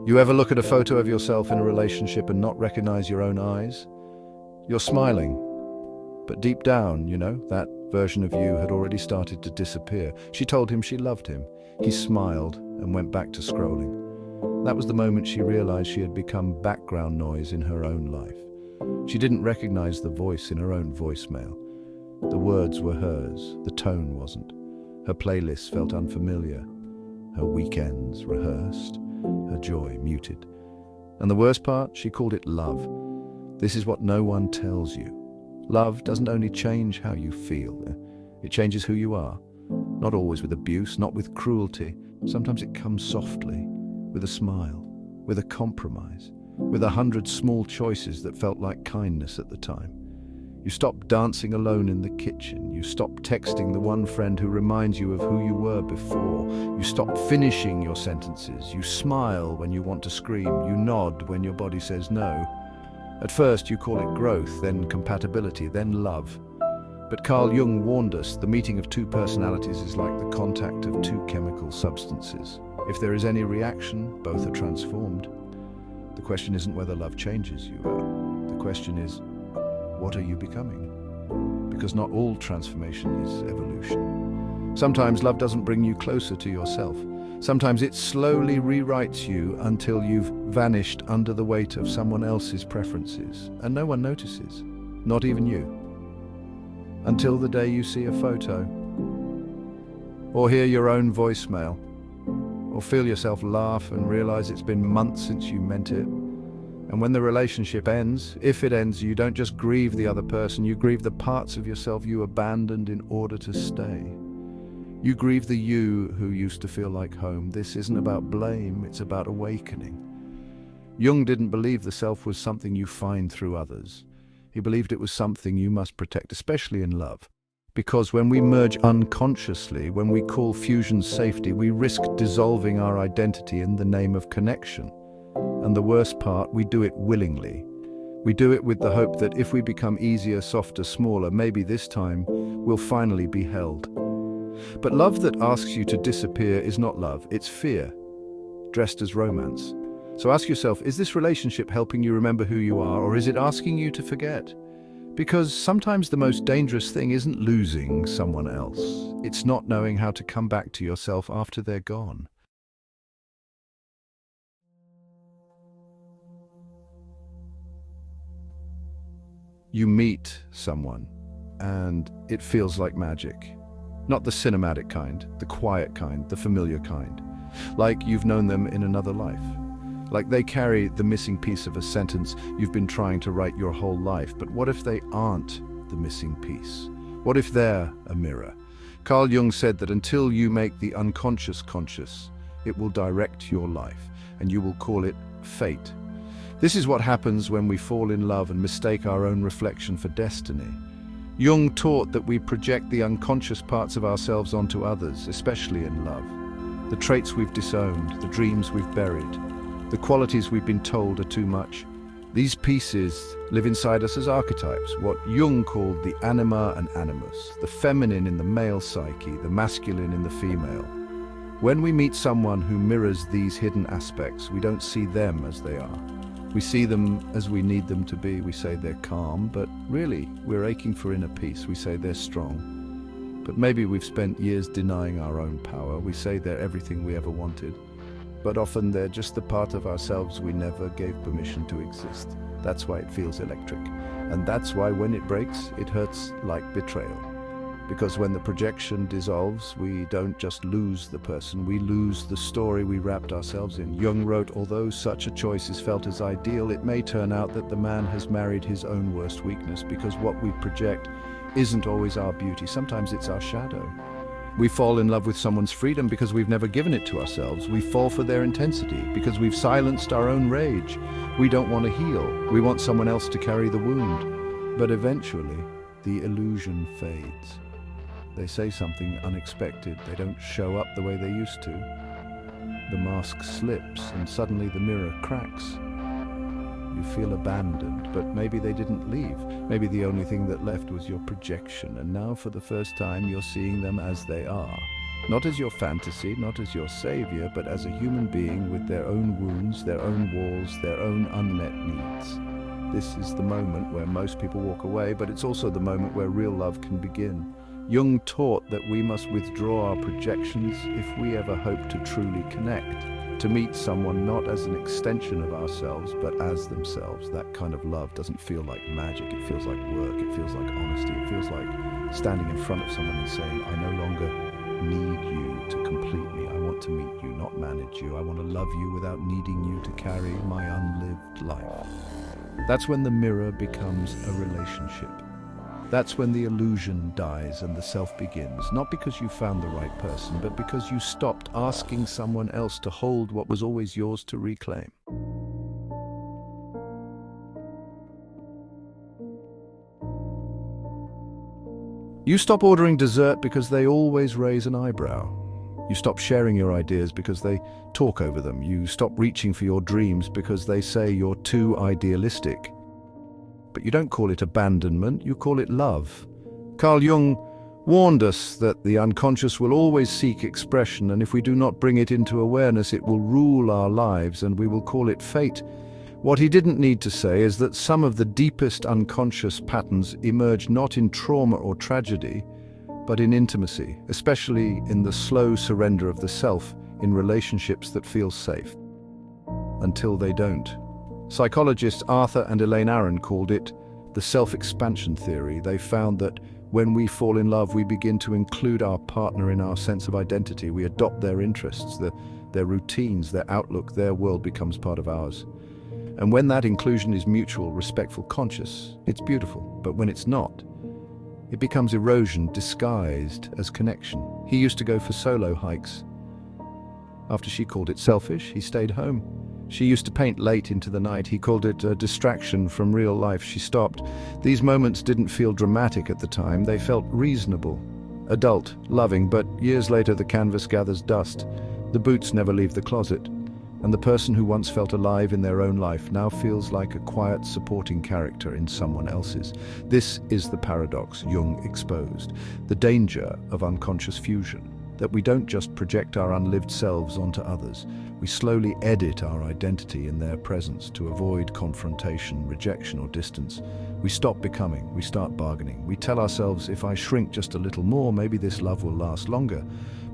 You ever look at a photo of yourself in a relationship and not recognize your own eyes? You're smiling, but deep down, that version of you had already started to disappear. She told him she loved him. He smiled and went back to scrolling. That was the moment she realized she had become background noise in her own life. She didn't recognize the voice in her own voicemail. The words were hers, the tone wasn't. Her playlists felt unfamiliar, her weekends rehearsed, her joy muted. And the worst part, she called it love. This is what no one tells you. Love doesn't only change how you feel, it changes who you are. Not always with abuse, not with cruelty. Sometimes it comes softly, with a smile, with a compromise, with 100 small choices that felt like kindness at the time. You stop dancing alone in the kitchen. You stop texting the one friend who reminds you of who you were before. You stop finishing your sentences. You smile when you want to scream. You nod when your body says no. At first you call it growth, then compatibility, then love. But Carl Jung warned us, the meeting of two personalities is like the contact of two chemical substances. If there is any reaction, both are transformed. The question isn't whether love changes you. The question is, what are you becoming? Because not all transformation is evolution. Sometimes love doesn't bring you closer to yourself. Sometimes it slowly rewrites you until you've vanished under the weight of someone else's preferences, and no one notices, not even you. Until the day you see a photo, or hear your own voicemail, or feel yourself laugh and realize it's been months since you meant it. And when the relationship ends, if it ends, you don't just grieve the other person, you grieve the parts of yourself you abandoned in order to stay. You grieve the you who used to feel like home. This isn't about blame, it's about awakening. Jung didn't believe the self was something you find through others. He believed it was something you must protect, especially in love. Because when we merge unconsciously, when we call fusion safety, we risk dissolving our identity in the name of connection. And the worst part, we do it willingly. We do it with the hope that if we become easier, softer, smaller, maybe this time we'll finally be held. But love that asks you to disappear is not love, it's fear, dressed as romance. So ask yourself, is this relationship helping you remember who you are, or is it asking you to forget? Because sometimes the most dangerous thing isn't losing someone else. It's not knowing how to come back to yourself after they're gone. You meet someone, and it feels like magic. Not the cinematic kind, the quiet kind, the familiar kind. Like you've known them in another life. Like they carry the missing piece of a sentence you've been trying to write your whole life. But what if they aren't the missing piece? What if they're a mirror? Carl Jung said that until you make the unconscious conscious, it will direct your life, and you will call it fate. This is what happens when we fall in love and mistake our own reflection for destiny. Jung taught that we project the unconscious parts of ourselves onto others, especially in love. The traits we've disowned, the dreams we've buried, the qualities we've been told are too much. These pieces live inside us as archetypes, what Jung called the anima and animus, the feminine in the male psyche, the masculine in the female. When we meet someone who mirrors these hidden aspects, we don't see them as they are. We see them as we need them to be. We say they're calm, but really, we're aching for inner peace. We say they're strong. But maybe we've spent years denying our own power. We say they're everything we ever wanted. But often they're just the part of ourselves we never gave permission to exist. That's why it feels electric. And that's why when it breaks, it hurts like betrayal. Because when the projection dissolves, we don't just lose the person, we lose the story we wrapped ourselves in. Jung wrote, although such a choice is felt as ideal, it may turn out that the man has married his own worst weakness, because what we project isn't always our beauty, sometimes it's our shadow. We fall in love with someone's freedom because we've never given it to ourselves. We fall for their intensity because we've silenced our own rage. We don't want to heal, we want someone else to carry the wound. But eventually, the illusion fades. They say something unexpected. They don't show up the way they used to. The mask slips and suddenly the mirror cracks. You feel abandoned, but maybe they didn't leave. Maybe the only thing that left was your projection, and now for the first time you're seeing them as they are. Not as your fantasy, not as your savior, but as a human being with their own wounds, their own walls, their own unmet needs. This is the moment where most people walk away, but it's also the moment where real love can begin. Jung taught that we must withdraw our projections if we ever hope to truly connect, to meet someone not as an extension of ourselves, but as themselves. That kind of love doesn't feel like magic, it feels like work, it feels like honesty, it feels like standing in front of someone and saying, I no longer need you to complete me. I want to meet you, not manage you. I want to love you without needing you to carry my unlived life. That's when the mirror becomes a relationship. That's when the illusion dies and the self begins, not because you found the right person, but because you stopped asking someone else to hold what was always yours to reclaim. You stop ordering dessert because they always raise an eyebrow. You stop sharing your ideas because they talk over them. You stop reaching for your dreams because they say you're too idealistic. But you don't call it abandonment, you call it love. Carl Jung warned us that the unconscious will always seek expression, and if we do not bring it into awareness, it will rule our lives, and we will call it fate. What he didn't need to say is that some of the deepest unconscious patterns emerge not in trauma or tragedy, but in intimacy, especially in the slow surrender of the self in relationships that feel safe, until they don't. Psychologists Arthur and Elaine Aron called it the self-expansion theory. They found that when we fall in love, we begin to include our partner in our sense of identity. We adopt their interests, their routines, their outlook, their world becomes part of ours. And when that inclusion is mutual, respectful, conscious, it's beautiful. But when it's not, it becomes erosion disguised as connection. He used to go for solo hikes. After she called it selfish, he stayed home. She used to paint late into the night. He called it a distraction from real life. She stopped. These moments didn't feel dramatic at the time. They felt reasonable, adult, loving. But years later, the canvas gathers dust. The boots never leave the closet. And the person who once felt alive in their own life now feels like a quiet, supporting character in someone else's. This is the paradox Jung exposed, the danger of unconscious fusion, that we don't just project our unlived selves onto others. We slowly edit our identity in their presence to avoid confrontation, rejection, or distance. We stop becoming, we start bargaining. We tell ourselves, if I shrink just a little more, maybe this love will last longer.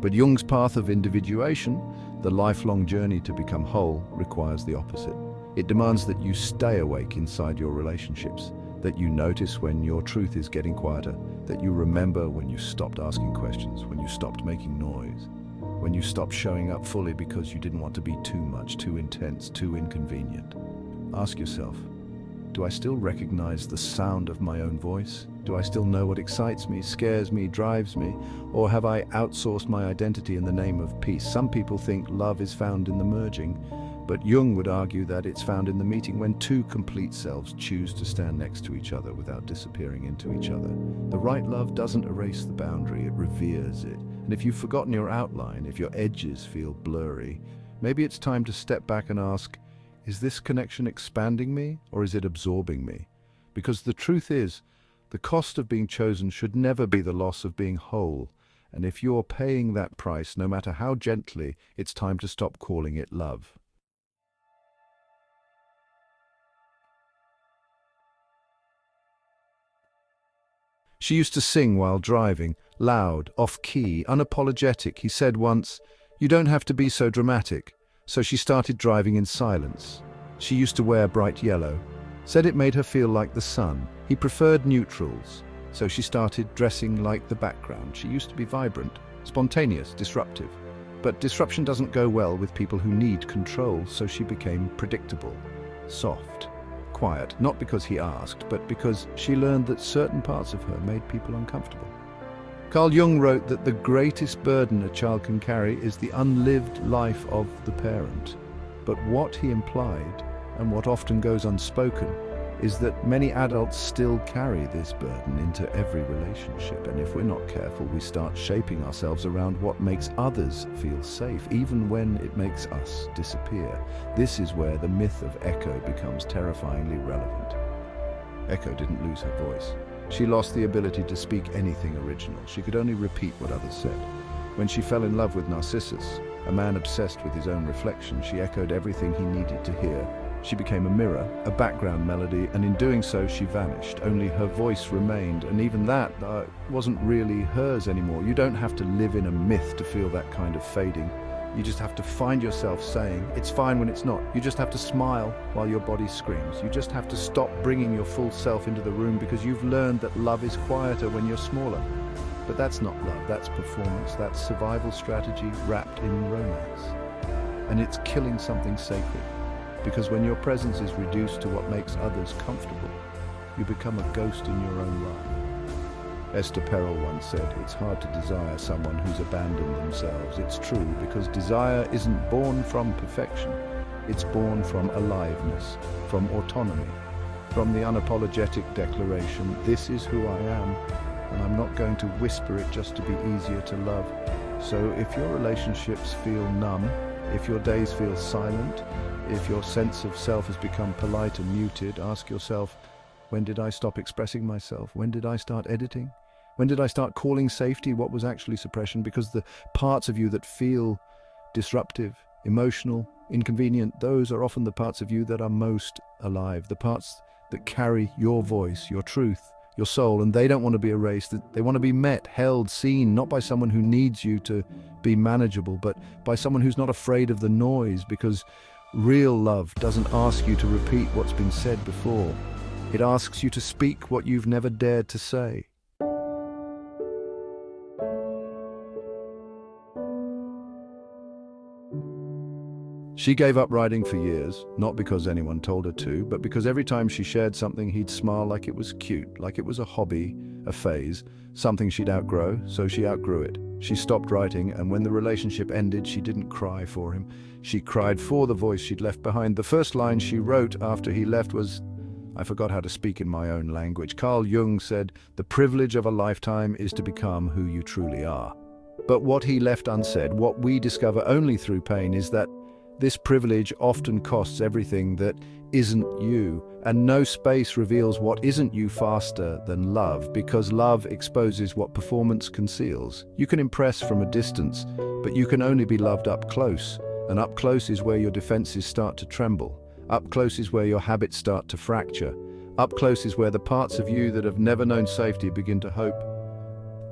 But Jung's path of individuation, the lifelong journey to become whole, requires the opposite. It demands that you stay awake inside your relationships, that you notice when your truth is getting quieter, that you remember when you stopped asking questions, when you stopped making noise, when you stopped showing up fully because you didn't want to be too much, too intense, too inconvenient. Ask yourself, do I still recognize the sound of my own voice? Do I still know what excites me, scares me, drives me? Or have I outsourced my identity in the name of peace? Some people think love is found in the merging, but Jung would argue that it's found in the meeting when two complete selves choose to stand next to each other without disappearing into each other. The right love doesn't erase the boundary, it reveres it. And if you've forgotten your outline, if your edges feel blurry, maybe it's time to step back and ask, is this connection expanding me or is it absorbing me? Because the truth is, the cost of being chosen should never be the loss of being whole. And if you're paying that price, no matter how gently, it's time to stop calling it love. She used to sing while driving, loud, off-key, unapologetic. He said once, "You don't have to be so dramatic." So she started driving in silence. She used to wear bright yellow. Said it made her feel like the sun. He preferred neutrals. So she started dressing like the background. She used to be vibrant, spontaneous, disruptive. But disruption doesn't go well with people who need control, so she became predictable, soft, quiet, not because he asked, but because she learned that certain parts of her made people uncomfortable. Carl Jung wrote that the greatest burden a child can carry is the unlived life of the parent. But what he implied, and what often goes unspoken, is that many adults still carry this burden into every relationship, and if we're not careful, we start shaping ourselves around what makes others feel safe, even when it makes us disappear. This is where the myth of Echo becomes terrifyingly relevant. Echo didn't lose her voice. She lost the ability to speak anything original. She could only repeat what others said. When she fell in love with Narcissus, a man obsessed with his own reflection, she echoed everything he needed to hear. She became a mirror, a background melody, and in doing so she vanished. Only her voice remained, and even that wasn't really hers anymore. You don't have to live in a myth to feel that kind of fading. You just have to find yourself saying, it's fine when it's not. You just have to smile while your body screams. You just have to stop bringing your full self into the room because you've learned that love is quieter when you're smaller. But that's not love, that's performance, that's survival strategy wrapped in romance. And it's killing something sacred. Because when your presence is reduced to what makes others comfortable, you become a ghost in your own life. Esther Perel once said, it's hard to desire someone who's abandoned themselves. It's true, because desire isn't born from perfection. It's born from aliveness, from autonomy, from the unapologetic declaration, this is who I am, and I'm not going to whisper it just to be easier to love. So if your relationships feel numb, if your days feel silent, if your sense of self has become polite and muted, ask yourself, when did I stop expressing myself? When did I start editing? When did I start calling safety what was actually suppression? Because the parts of you that feel disruptive, emotional, inconvenient, those are often the parts of you that are most alive, the parts that carry your voice, your truth, your soul, and they don't want to be erased. They want to be met, held, seen, not by someone who needs you to be manageable, but by someone who's not afraid of the noise, because real love doesn't ask you to repeat what's been said before. It asks you to speak what you've never dared to say. She gave up writing for years, not because anyone told her to, but because every time she shared something, he'd smile like it was cute, like it was a hobby, a phase, something she'd outgrow, so she outgrew it. She stopped writing, and when the relationship ended, she didn't cry for him. She cried for the voice she'd left behind. The first line she wrote after he left was, I forgot how to speak in my own language. Carl Jung said, the privilege of a lifetime is to become who you truly are. But what he left unsaid, what we discover only through pain, is that this privilege often costs everything that isn't you, and no space reveals what isn't you faster than love, because love exposes what performance conceals. You can impress from a distance, but you can only be loved up close, and up close is where your defenses start to tremble. Up close is where your habits start to fracture. Up close is where the parts of you that have never known safety begin to hope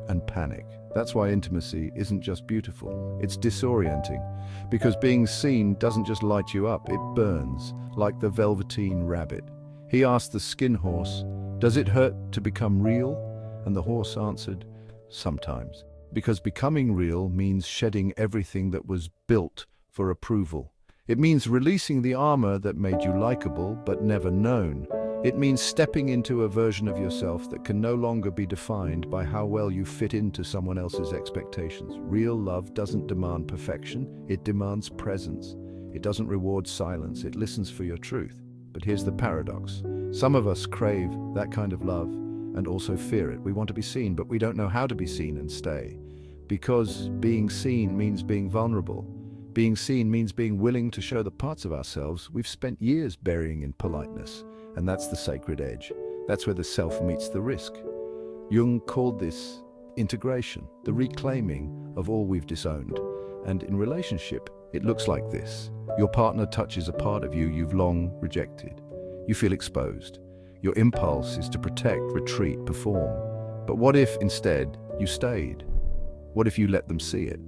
and panic. That's why intimacy isn't just beautiful, it's disorienting. Because being seen doesn't just light you up, it burns, like the Velveteen Rabbit. He asked the skin horse, does it hurt to become real? And the horse answered, sometimes. Because becoming real means shedding everything that was built for approval. It means releasing the armor that made you likable but never known. It means stepping into a version of yourself that can no longer be defined by how well you fit into someone else's expectations. Real love doesn't demand perfection, it demands presence. It doesn't reward silence, it listens for your truth. But here's the paradox. Some of us crave that kind of love and also fear it. We want to be seen, but we don't know how to be seen and stay. Because being seen means being vulnerable. Being seen means being willing to show the parts of ourselves we've spent years burying in politeness. And that's the sacred edge. That's where the self meets the risk. Jung called this integration, the reclaiming of all we've disowned. And in relationship, it looks like this. Your partner touches a part of you you've long rejected. You feel exposed. Your impulse is to protect, retreat, perform. But what if instead you stayed? What if you let them see it?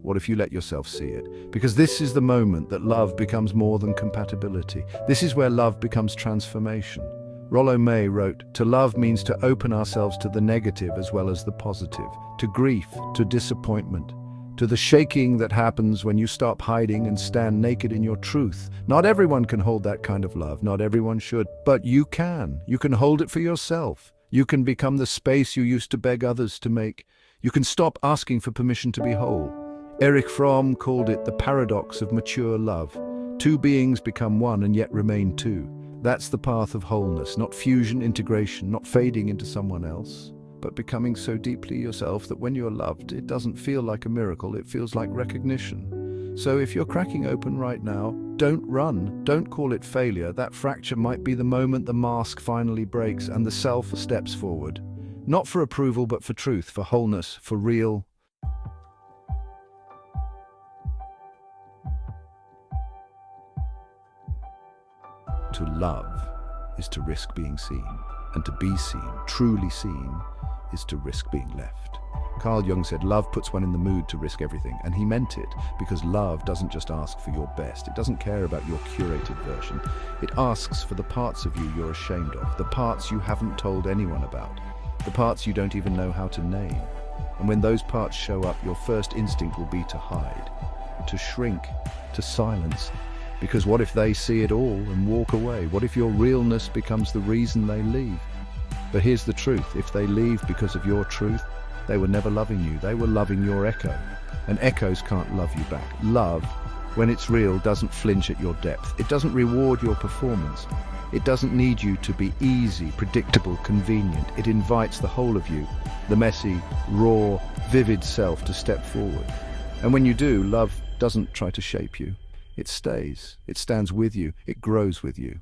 What if you let yourself see it? Because this is the moment that love becomes more than compatibility. This is where love becomes transformation. Rollo May wrote, to love means to open ourselves to the negative as well as the positive, to grief, to disappointment, to the shaking that happens when you stop hiding and stand naked in your truth. Not everyone can hold that kind of love, not everyone should, but you can. You can hold it for yourself. You can become the space you used to beg others to make. You can stop asking for permission to be whole. Erich Fromm called it the paradox of mature love. Two beings become one and yet remain two. That's the path of wholeness, not fusion, integration, not fading into someone else, but becoming so deeply yourself that when you're loved, it doesn't feel like a miracle, it feels like recognition. So if you're cracking open right now, don't run, don't call it failure. That fracture might be the moment the mask finally breaks and the self steps forward. Not for approval, but for truth, for wholeness, for real To love is to risk being seen, and to be seen, truly seen, is to risk being left. Carl Jung said, love puts one in the mood to risk everything, and he meant it, because love doesn't just ask for your best. It doesn't care about your curated version. It asks for the parts of you you're ashamed of, the parts you haven't told anyone about, the parts you don't even know how to name. And when those parts show up, your first instinct will be to hide, to shrink, to silence. Because what if they see it all and walk away? What if your realness becomes the reason they leave? But here's the truth. If they leave because of your truth, they were never loving you. They were loving your echo. And echoes can't love you back. Love, when it's real, doesn't flinch at your depth. It doesn't reward your performance. It doesn't need you to be easy, predictable, convenient. It invites the whole of you, the messy, raw, vivid self, to step forward. And when you do, love doesn't try to shape you. It stays. It stands with you. It grows with you.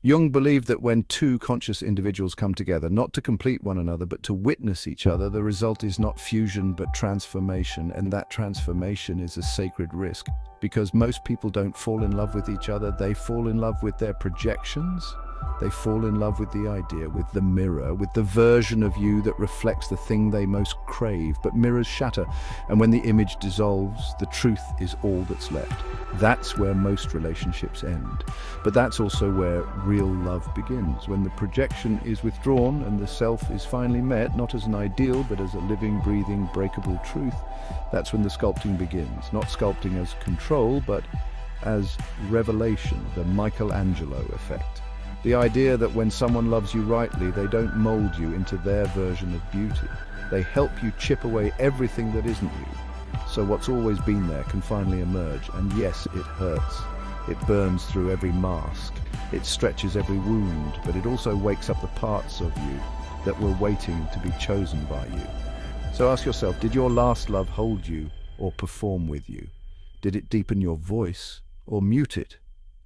Jung believed that when two conscious individuals come together, not to complete one another, but to witness each other, the result is not fusion, but transformation. And that transformation is a sacred risk, because most people don't fall in love with each other. They fall in love with their projections. They fall in love with the idea, with the mirror, with the version of you that reflects the thing they most crave. But mirrors shatter, and when the image dissolves, the truth is all that's left. That's where most relationships end. But that's also where real love begins, when the projection is withdrawn and the self is finally met, not as an ideal, but as a living, breathing, breakable truth. That's when the sculpting begins, not sculpting as control, but as revelation, the Michelangelo effect. The idea that when someone loves you rightly, they don't mold you into their version of beauty. They help you chip away everything that isn't you. So what's always been there can finally emerge. And yes, it hurts. It burns through every mask. It stretches every wound, but it also wakes up the parts of you that were waiting to be chosen by you. So ask yourself, did your last love hold you or perform with you? Did it deepen your voice or mute it?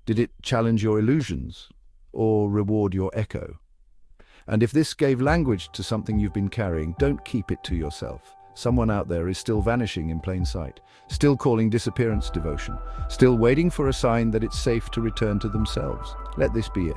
Did it challenge your illusions or reward your echo? And if this gave language to something you've been carrying, don't keep it to yourself. Someone out there is still vanishing in plain sight, still calling disappearance devotion, still waiting for a sign that it's safe to return to themselves. Let this be it.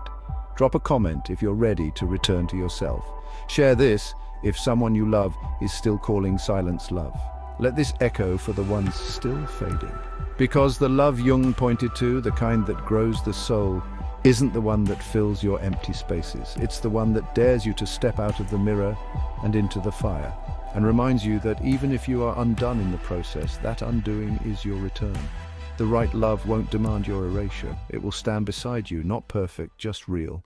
Drop a comment if you're ready to return to yourself. Share this if someone you love is still calling silence love. Let this echo for the ones still fading. Because the love Jung pointed to, the kind that grows the soul, isn't the one that fills your empty spaces. It's the one that dares you to step out of the mirror and into the fire, and reminds you that even if you are undone in the process, that undoing is your return. The right love won't demand your erasure. It will stand beside you, not perfect, just real.